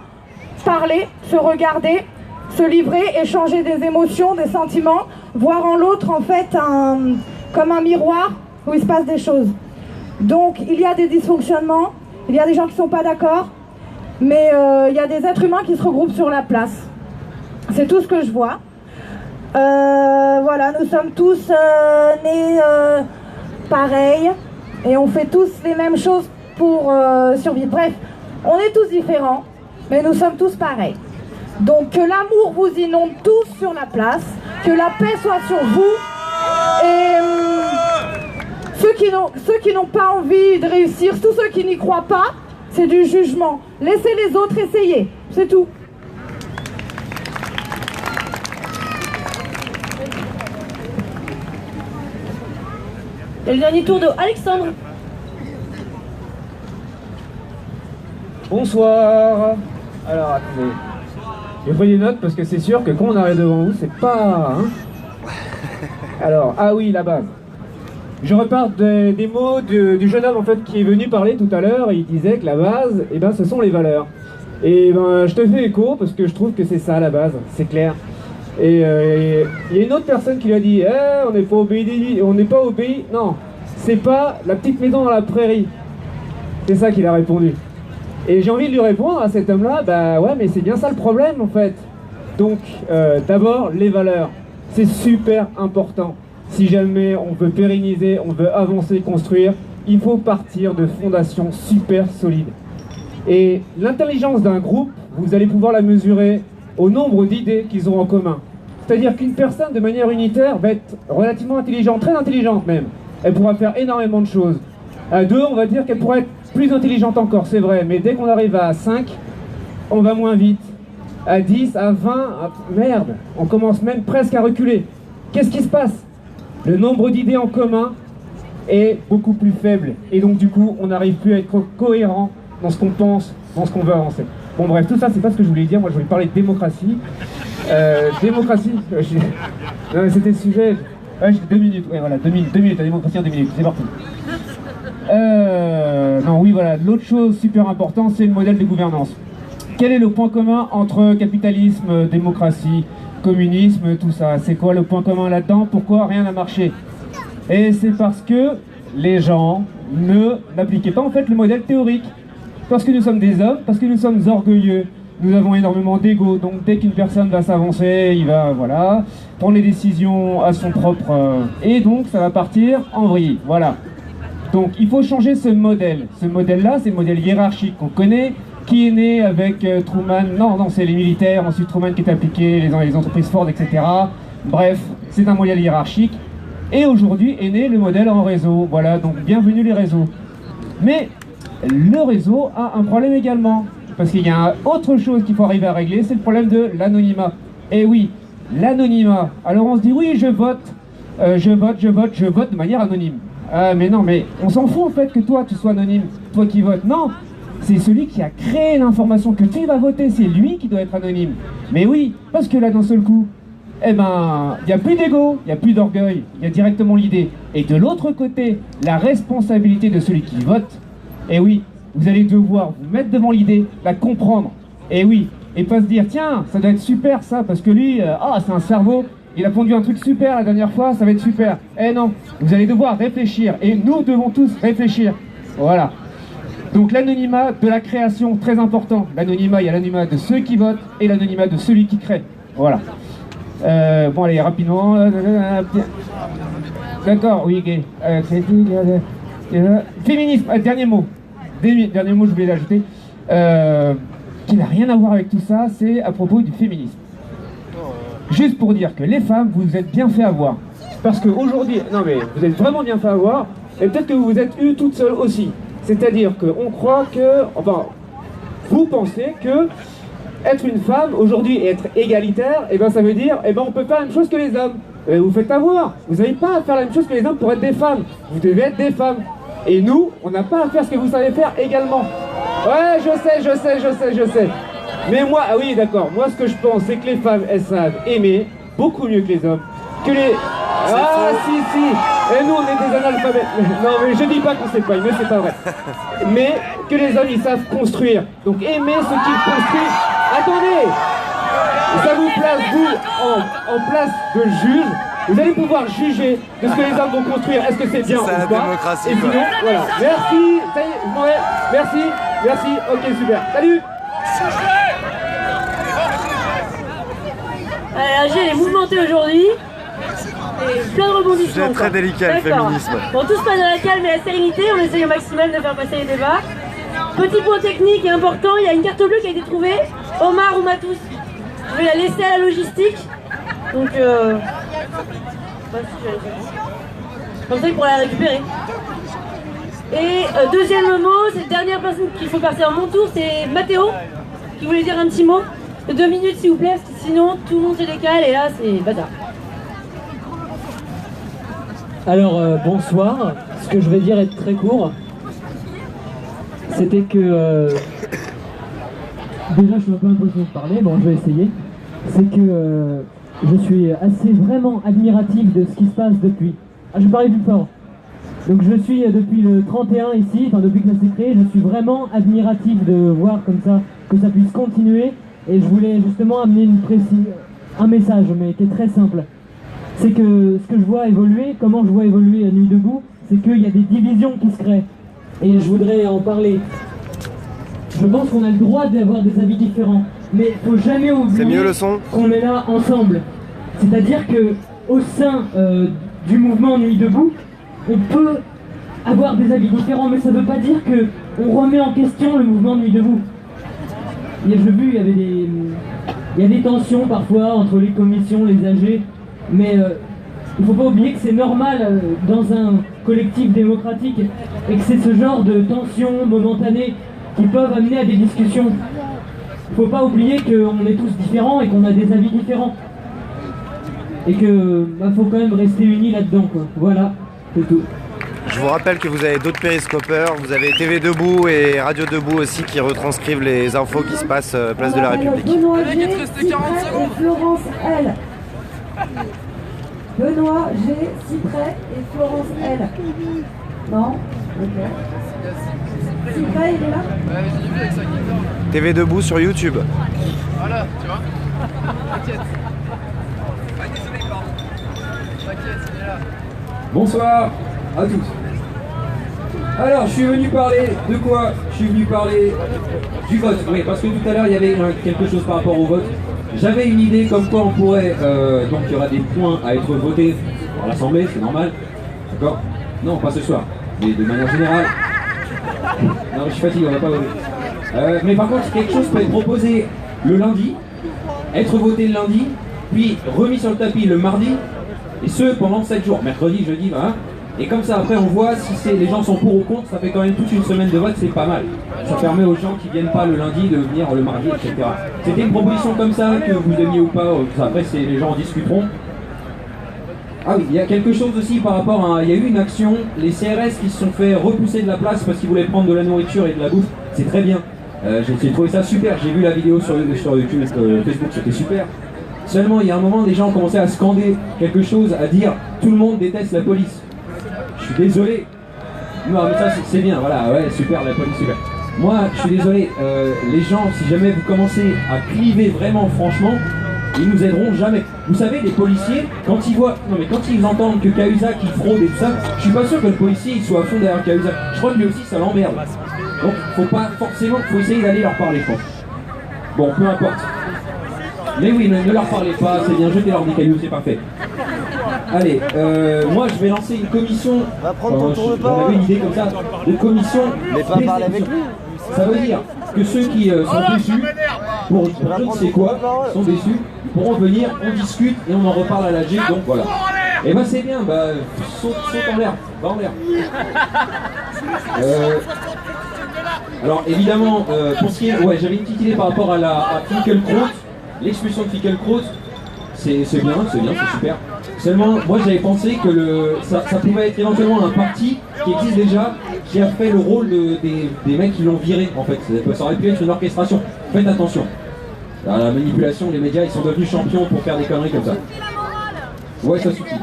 Parler, se regarder, se livrer, échanger des émotions, des sentiments, voir en l'autre en fait comme un miroir où il se passe des choses. Donc il y a des dysfonctionnements, il y a des gens qui ne sont pas d'accord, mais il y a des êtres humains qui se regroupent sur la place. C'est tout ce que je vois. Voilà, nous sommes tous nés pareils et on fait tous les mêmes choses pour survivre. Bref, on est tous différents, mais nous sommes tous pareils. Donc que l'amour vous inonde tous sur la place, que la paix soit sur vous, et ceux qui n'ont pas envie de réussir, tous ceux qui n'y croient pas, c'est du jugement. Laissez les autres essayer, c'est tout. Et le dernier tour de Alexandre. Bonsoir. Alors attendez. J'ai pris des notes parce que c'est sûr que quand on arrive devant vous, c'est pas... Hein. Alors, ah oui, la base. Je repars des mots du jeune homme en fait qui est venu parler tout à l'heure et il disait que la base, eh ben, ce sont les valeurs. Et ben, je te fais écho parce que je trouve que c'est ça la base, c'est clair. Et il y a une autre personne qui lui a dit on n'est pas obéi, non, c'est pas la petite maison dans la prairie. C'est ça qu'il a répondu. Et j'ai envie de lui répondre à cet homme-là, bah ouais, mais c'est bien ça le problème en fait. Donc, d'abord, les valeurs, c'est super important. Si jamais on veut pérenniser, on veut avancer, construire, il faut partir de fondations super solides. Et l'intelligence d'un groupe, vous allez pouvoir la mesurer au nombre d'idées qu'ils ont en commun. C'est-à-dire qu'une personne, de manière unitaire, va être relativement intelligente, très intelligente même. Elle pourra faire énormément de choses. À 2, on va dire qu'elle pourrait être plus intelligente encore, c'est vrai, mais dès qu'on arrive à 5, on va moins vite. À 10, à 20, merde, on commence même presque à reculer. Qu'est-ce qui se passe? Le nombre d'idées en commun est beaucoup plus faible. Et donc du coup, on n'arrive plus à être cohérent dans ce qu'on pense, dans ce qu'on veut avancer. Bon bref, tout ça, c'est pas ce que je voulais dire. Moi, je voulais parler de démocratie. Démocratie, non mais c'était le sujet. Ouais, j'ai 2 minutes, ouais voilà, 2 minutes, la démocratie en 2 minutes, c'est parti. Non, oui, voilà, l'autre chose super importante, c'est le modèle de gouvernance. Quel est le point commun entre capitalisme, démocratie, communisme, tout ça? C'est quoi le point commun là-dedans? Pourquoi rien n'a marché? Et c'est parce que les gens ne l'appliquaient pas en fait le modèle théorique. Parce que nous sommes des hommes, parce que nous sommes orgueilleux, nous avons énormément d'ego, donc dès qu'une personne va s'avancer, il va, voilà, prendre les décisions à son propre... et donc ça va partir en vrille, voilà. Donc il faut changer ce modèle. Ce modèle-là, c'est le modèle hiérarchique qu'on connaît, qui est né avec Truman, non, c'est les militaires, ensuite Truman qui est appliqué, les entreprises Ford, etc. Bref, c'est un modèle hiérarchique. Et aujourd'hui est né le modèle en réseau. Voilà, donc bienvenue les réseaux. Mais le réseau a un problème également. Parce qu'il y a autre chose qu'il faut arriver à régler, c'est le problème de l'anonymat. Et oui, l'anonymat. Alors on se dit, oui, je vote de manière anonyme. Ah mais non, mais on s'en fout en fait que toi tu sois anonyme, toi qui votes. Non, c'est celui qui a créé l'information que tu vas voter, c'est lui qui doit être anonyme. Mais oui, parce que là d'un seul coup, eh ben, il n'y a plus d'ego, il n'y a plus d'orgueil, il y a directement l'idée. Et de l'autre côté, la responsabilité de celui qui vote. Et oui, vous allez devoir vous mettre devant l'idée, la comprendre. Et oui, et pas se dire, tiens, ça doit être super ça, parce que lui, c'est un cerveau. Il a pondu un truc super la dernière fois, ça va être super. Eh non, vous allez devoir réfléchir. Et nous devons tous réfléchir. Voilà. Donc l'anonymat de la création, très important. L'anonymat, il y a l'anonymat de ceux qui votent et l'anonymat de celui qui crée. Voilà. Bon allez, rapidement. D'accord, oui, gay. Féminisme, dernier mot. Dernier mot, je voulais l'ajouter. Qui n'a rien à voir avec tout ça, c'est à propos du féminisme. Juste pour dire que les femmes, vous vous êtes bien fait avoir. Parce qu'aujourd'hui, non mais vous êtes vraiment bien fait avoir, et peut-être que vous vous êtes eues toutes seules aussi. C'est-à-dire qu'on croit que, enfin, vous pensez que être une femme aujourd'hui et être égalitaire, et ben ça veut dire, on peut faire la même chose que les hommes. Et vous faites avoir. Vous n'avez pas à faire la même chose que les hommes pour être des femmes. Vous devez être des femmes. Et nous, on n'a pas à faire ce que vous savez faire également. Ouais, je sais. Mais moi, ah oui, d'accord, moi ce que je pense, c'est que les femmes, elles savent aimer beaucoup mieux que les hommes. Que les... Ah, si. Et nous, on est des analphabètes. Non, mais je dis pas qu'on sait pas, mais c'est pas vrai. Mais que les hommes, ils savent construire. Donc aimer ce qu'ils construisent. Attendez! Ça vous place, vous, en place de juge, Vous allez pouvoir juger de ce que les hommes vont construire. Est-ce que c'est bien ou pas? démocratie, et sinon, voilà. Merci. Ça y est, je m'en vais. Merci. Ok, super. Salut. AG elle est mouvementée aujourd'hui. Et plein de rebondissements. C'est très délicat le féminisme. Bon, tout se passe dans la calme et la sérénité. On essaye au maximum de faire passer les débats. Petit point technique et important, il y a une carte bleue qui a été trouvée. Omar ou Matous. Je vais la laisser à la logistique. Donc, comme ça, il pourra la récupérer. Et deuxième mot, c'est la dernière personne qu'il faut passer à mon tour, c'est Mathéo, qui voulait dire un petit mot. De 2 minutes, s'il vous plaît, parce que sinon, tout le monde se décale et là, c'est bazar. Alors, bonsoir. Ce que je vais dire est très court. C'était que... déjà, je suis un peu impressionné de parler, bon, je vais essayer. C'est que je suis assez vraiment admiratif de ce qui se passe depuis. Ah, je vais parler plus fort. Donc je suis depuis le 31 ici, enfin depuis que ça s'est créé, je suis vraiment admiratif de voir comme ça, que ça puisse continuer. Et je voulais justement amener un message, mais qui est très simple. C'est que ce que je vois évoluer, comment je vois évoluer Nuit Debout, c'est qu'il y a des divisions qui se créent. Et je voudrais en parler. Je pense qu'on a le droit d'avoir des avis différents, mais il ne faut jamais oublier qu'on est là ensemble. C'est-à-dire qu'au sein du mouvement Nuit Debout, on peut avoir des avis différents, mais ça ne veut pas dire qu'on remet en question le mouvement Nuit Debout. J'ai vu, il y a des tensions parfois entre les commissions, les AG, mais il ne faut pas oublier que c'est normal dans un collectif démocratique et que c'est ce genre de tensions momentanées qui peuvent amener à des discussions. Il ne faut pas oublier qu'on est tous différents et qu'on a des avis différents. Et qu'il faut quand même rester unis là-dedans, quoi. Voilà, c'est tout. Je vous rappelle que vous avez d'autres périscopeurs, vous avez TV Debout et Radio Debout aussi qui retranscrivent les infos qui se passent place de la République. Benoît G, Cyprès et Florence L. Benoît G, Cyprès et Florence L. Non? Ok. Cyprès, il est là? TV Debout sur YouTube. Voilà, tu vois. T'inquiète. T'inquiète, il est là. Bonsoir à tous. Alors, je suis venu parler de quoi? Je suis venu parler du vote. Oui, parce que tout à l'heure, il y avait quelque chose par rapport au vote. J'avais une idée comme quoi on pourrait... donc, il y aura des points à être votés par l'Assemblée, c'est normal. D'accord? Non, pas ce soir. Mais de manière générale... Non, je suis fatigué, on va pas voter. Mais par contre, quelque chose peut être proposé le lundi, être voté le lundi, puis remis sur le tapis le mardi, et ce pendant 7 jours, mercredi, jeudi, voilà. Et comme ça après on voit si les gens sont pour ou contre, ça fait quand même toute une semaine de vote, c'est pas mal. Ça permet aux gens qui viennent pas le lundi de venir le mardi, etc. C'était une proposition comme ça, que vous aimiez ou pas, après les gens en discuteront. Ah oui, il y a quelque chose aussi par rapport à... Il y a eu une action, les CRS qui se sont fait repousser de la place parce qu'ils voulaient prendre de la nourriture et de la bouffe, c'est très bien. J'ai trouvé ça super, j'ai vu la vidéo sur YouTube, Facebook, c'était super. Seulement, il y a un moment, des gens ont commencé à scander quelque chose, à dire « tout le monde déteste la police ». Je suis désolé. Non, mais ça, c'est bien, voilà, ouais, super, la police, super. Moi, je suis désolé, les gens, si jamais vous commencez à cliver vraiment franchement, ils nous aideront jamais. Vous savez, les policiers, quand ils voient... Non, mais quand ils entendent que Cahuzac, il fraude et tout ça, je suis pas sûr que le policier, il soit à fond derrière Cahuzac. Je crois que lui aussi, ça l'emmerde. Donc, faut pas forcément... Faut essayer d'aller leur parler, je pense. Bon, peu importe. Mais oui, ne leur parlez pas, c'est bien, jetez-leur des cailloux, c'est parfait. Allez, moi je vais lancer une commission. Va prendre ton tour de parole. On avait une idée comme ça, de commission. Mais pas parler avec lui. Ça veut dire que ceux qui sont déçus, pour je ne sais quoi, sont déçus, ils pourront venir, on discute et on en reparle à la G, donc voilà. Et bah c'est bien, bah saute en l'air, va en l'air. Alors évidemment, pour ce qui est, ouais, j'avais une petite idée par rapport à Finkielkraut. L'expulsion de Finkielkraut, c'est bien, c'est super. Seulement, moi j'avais pensé que ça pouvait être éventuellement un parti qui existe déjà, qui a fait le rôle des mecs qui l'ont viré en fait. Ça aurait pu être une orchestration. Faites attention. À la manipulation, les médias ils sont devenus champions pour faire des conneries comme ça. Ouais, ça suffit.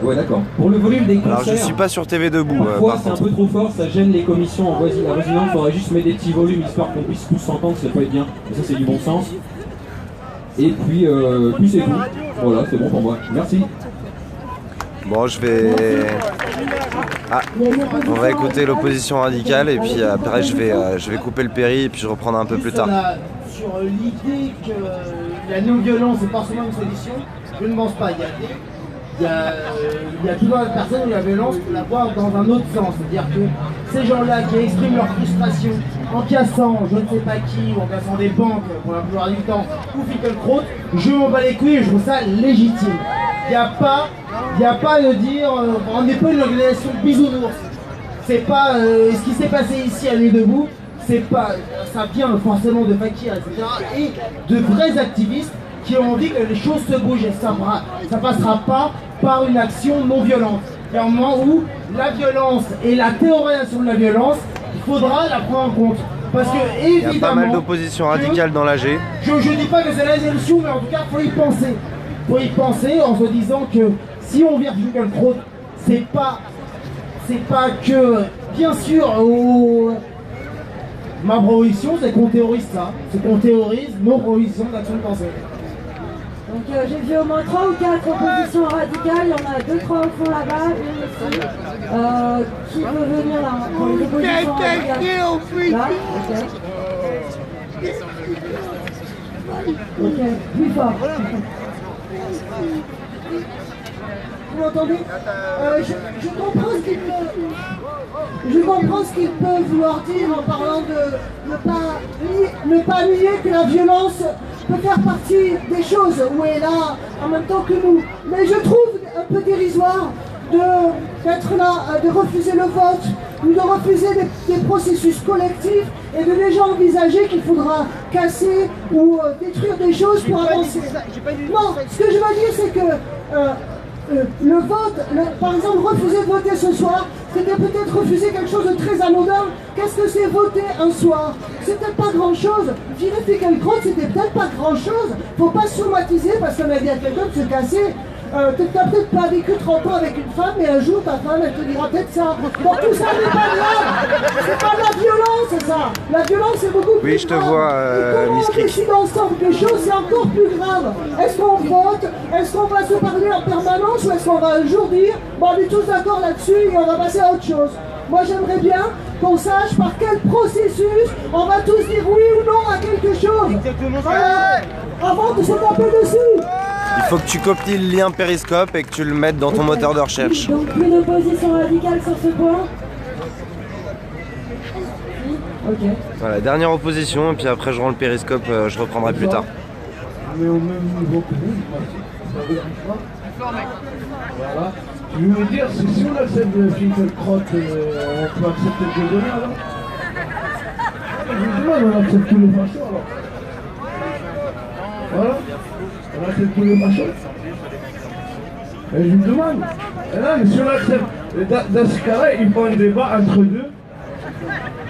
Ouais, d'accord. Pour le volume des concerts... Alors je suis pas sur TV Debout. Parfois c'est un peu trop fort, ça gêne les commissions en voisinage. Il faudrait juste mettre des petits volumes histoire qu'on puisse tous s'entendre, ça peut être bien. Et ça c'est du bon sens. Et puis c'est tout. Voilà, c'est bon pour moi. Merci. Bon, je vais... Ah, on va écouter l'opposition radicale et puis après je vais couper le péri et puis je reprendrai un peu plus tard. Sur l'idée que la non-violence n'est pas forcément une solution, je ne pense pas. Il y a toujours des personnes où la violence peut la voir dans un autre sens. C'est-à-dire que ces gens-là qui expriment leur frustration en cassant je ne sais pas qui, ou en cassant des banques pour la plupart du temps, ou Finkielkraut, je m'en bats les couilles et je trouve ça légitime. Il n'y a pas de dire, on n'est pas une organisation bisounours. C'est pas ce qui s'est passé ici à Nuit Debout, c'est pas, ça vient forcément de Fakir, etc. Et de vrais activistes qui ont envie que les choses se bougent et ça passera pas par une action non violente. Il y a un moment où la violence et la théorisation de la violence, il faudra la prendre en compte. Parce que évidemment, il y a pas mal d'opposition radicale dans l'AG. Je dis pas que c'est la solution, mais en tout cas, il faut y penser. Il faut y penser en se disant que si on vire Finkielkraut, c'est pas que, bien sûr, ma proposition, c'est qu'on théorise ça. C'est qu'on théorise nos propositions d'action de pensée. Donc j'ai vu au moins 3 ou 4 propositions radicales, il y en a 2-3 au fond là-bas, une ici. Qui veut venir là pour les propositions radicales? Là, ok, plus fort. Vous m'entendez je comprends ce qu'ils peuvent vouloir dire en parlant de ne pas nier que la violence peut faire partie des choses où elle est là en même temps que nous. Mais je trouve un peu dérisoire d'être là, de refuser le vote, ou de refuser des processus collectifs et de déjà envisager qu'il faudra casser ou détruire des choses pour avancer. Non, ce que je veux dire c'est que le vote, par exemple refuser de voter ce soir, c'était peut-être refuser quelque chose de très anodin. Qu'est-ce que c'est voter un soir? C'était pas grand chose. Virer Finkielkraut, c'était peut-être pas grand chose. Faut pas se traumatiser parce qu'on a bien quelqu'un de se casser. T'as peut-être pas vécu 30 ans avec une femme, mais un jour ta femme elle te dira peut-être ça. Donc tout ça n'est pas grave. C'est pas de la violence, ça. La violence c'est beaucoup plus grave. Oui, je te vois, Miss Crick. On décide ensemble des choses, c'est encore plus grave. Est-ce qu'on vote? Est-ce qu'on va se parler en permanence? Ou est-ce qu'on va un jour dire, bon on est tous d'accord là-dessus et on va passer à autre chose? Moi j'aimerais bien qu'on sache par quel processus on va tous dire oui ou non à quelque chose. Voilà. Avant de se taper dessus. Il faut que tu copies le lien Périscope et que tu le mettes dans ton moteur de recherche. Donc plus d'opposition radicale sur ce point. Ok. Voilà, dernière opposition, et puis après je rends le Périscope, je reprendrai plus tard. Mais au même niveau que nous, ça vous arrive pas. Voilà. Je veux dire, c'est si on accepte le Finkielkraut, on peut accepter le Dieudonné alors. Je vous demande, on accepte tous les fachos alors. Voilà. On accepte tous les fachos. Et je vous demande. Et là, si on accepte, dans ce cas-là, il faut un débat entre deux.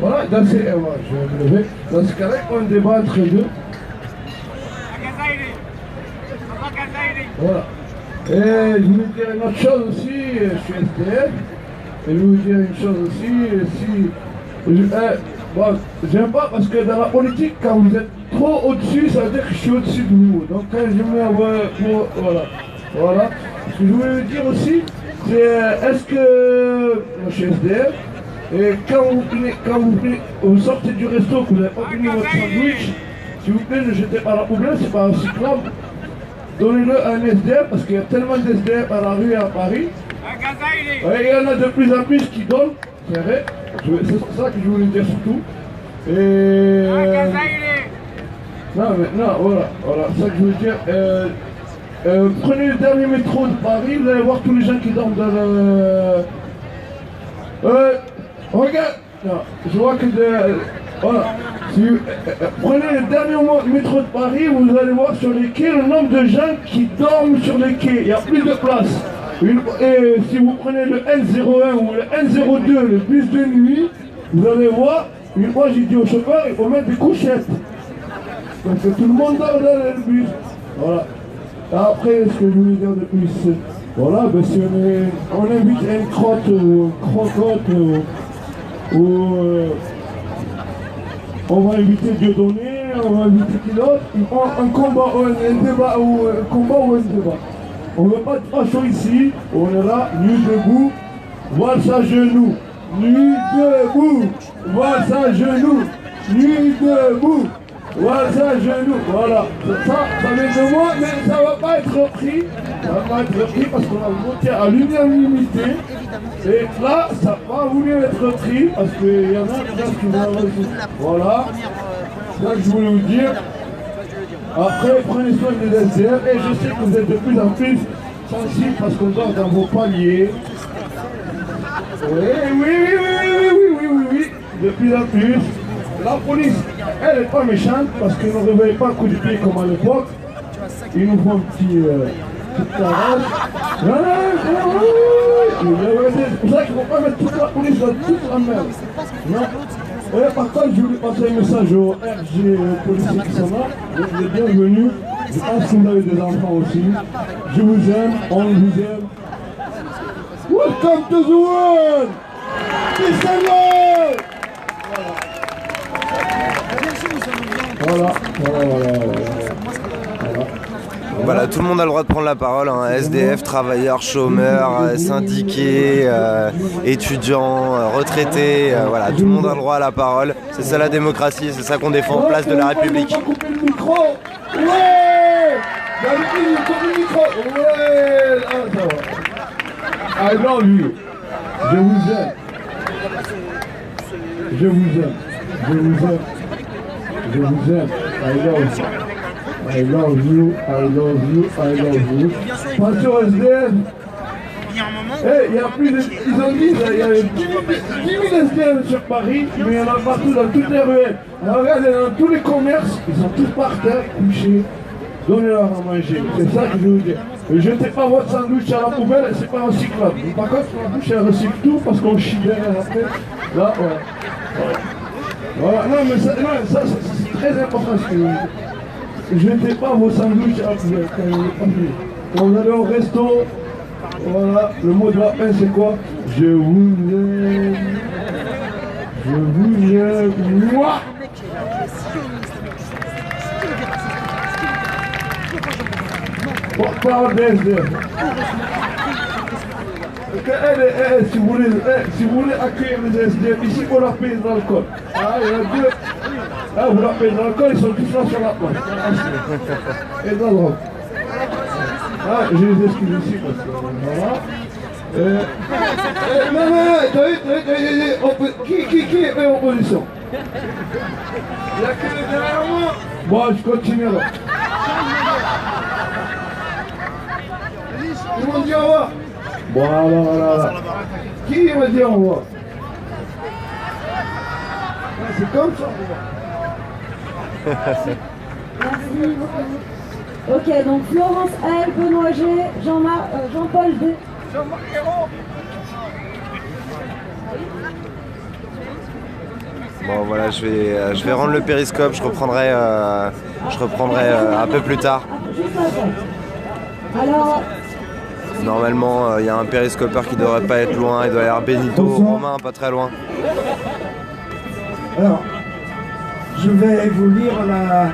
Voilà, dans ce cas-là, je vais me lever. Dans ce cas-là, il faut un débat entre deux. Voilà. Et je voulais dire une autre chose aussi, je suis SDF, et je voulais dire une chose aussi, bon, j'aime pas parce que dans la politique, quand vous êtes trop au-dessus, ça veut dire que je suis au-dessus de vous. Donc quand je mets voilà. Ce que je voulais dire aussi, c'est est-ce que, moi je suis SDF, et quand vous sortez du resto, que vous n'avez pas fini votre sandwich, s'il vous plaît, ne jetez pas la poubelle, c'est pas recyclable. Donnez-le à un SDF parce qu'il y a tellement d'SDF à la rue et à Paris. Il y en a de plus en plus qui donnent, c'est vrai. C'est ça que je voulais dire surtout. Et... non, voilà, c'est ça que je voulais dire. Prenez le dernier métro de Paris, vous allez voir tous les gens qui dorment dans le... regarde, non, je vois que voilà. Prenez le dernier métro de Paris, vous allez voir sur les quais le nombre de gens qui dorment sur les quais. Il n'y a plus de place. Et si vous prenez le N01 ou le N02, le bus de nuit, vous allez voir, une fois j'ai dit au chauffeur, il faut mettre des couchettes. Donc tout le monde dort dans le bus. Voilà. Après, ce que je voulais dire de plus, voilà, ben, si on invite une crotte ou crocotte ou on va inviter Dieudonné, on va éviter qu'il autre, un combat ou un débat ou un combat ou un débat. On ne veut pas de façon ici, on est là, nu debout, voilà sa genou. Nu debout, voilà sa genou. Nu debout, voilà sa genou. Voilà, ça vient de moi, mais ça ne va pas être repris. Ça va pas être repris parce qu'on a voté à l'unanimité. Et là, ça n'a pas voulu être repris parce qu'il y en a qui vont rajouter. Voilà, c'est ça que je voulais vous dire. Après, prenez soin des SDF et je sais que vous êtes de plus en plus sensibles parce qu'on dort dans vos paliers. Oui, de plus en plus. La police, elle n'est pas méchante parce qu'elle ne réveille pas coup de pied comme à l'époque. Ils nous font un petit carrage. C'est pour ça qu'il ne faut pas mettre toute la police dans toute la merde. Non. Et par contre, je voulais passer un message aux RG policiers qui sont là. Vous êtes bienvenus. Je pense que vous avez des enfants aussi. Je vous aime, on vous aime. Welcome to the world! Peace and love! Voilà. Voilà, tout le monde a le droit de prendre la parole, hein. SDF, travailleurs, chômeurs, syndiqués, étudiants, retraités, voilà, tout le monde a le droit à la parole. C'est ça la démocratie, c'est ça qu'on défend en place de la République. Couper le micro! Ouais! Couper le micro! Ouais! Ah, ça va. I love you. Je vous aime. Je vous aime. Je vous aime. Je vous aime. I love you. I love you. I love you. I love you. Pas sur SDF. Il y a plus de... Ils ont dit, il y a 10 000 SDF sur Paris, mais il y en a partout dans toutes les ruelles. Alors regardez, dans tous les commerces, ils sont tous par terre, couchés. Donnez-leur à manger. C'est ça que je veux dire. Ne jetez pas votre sandwich à la poubelle, c'est pas recyclable. Par contre, la bouche, elle recycle tout parce qu'on chie derrière après. Là, voilà. Non, mais ça c'est très important ce que vous dites. Jetez pas vos sandwichs à la poubelle quand vous allez au resto. Voilà, le mot de la fin c'est quoi? Je vous aime. Je vous aime. Moi. Porte-parole des SDF. Si vous voulez accueillir les SDF ici, vous leur payez de l'alcool. Ah, il y en a deux. Ah, vous leur payez de l'alcool, ils sont tous là sur la place. Et de la drogue. Ah, je les excuse ici parce que voilà. Non, qui est en opposition? Il n'y a que derrière moi. Bon, je continue alors. Tout le monde dit au revoir. Voilà. Qui va dire au revoir? C'est comme ça. Merci beaucoup. Ok, donc Florence L, Benoît G, Jean-Paul D. Bon voilà, je vais rendre le périscope, je reprendrai un peu plus tard. Alors... Normalement, il y a un périscopeur qui devrait pas être loin, il doit y avoir Benito, Romain, pas très loin. Alors, je vais vous lire la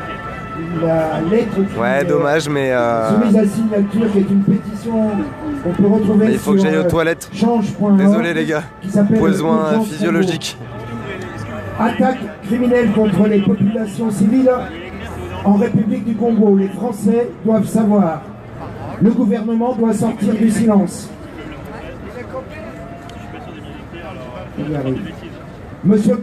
lettre qui dommage, mais soumise à signature, qui est une pétition qu'on peut retrouver il faut que j'aille aux toilettes. Désolé les gars, besoin physiologique. Attaque criminelle contre les populations civiles en République du Congo. Les Français doivent savoir. Le gouvernement doit sortir du silence. Monsieur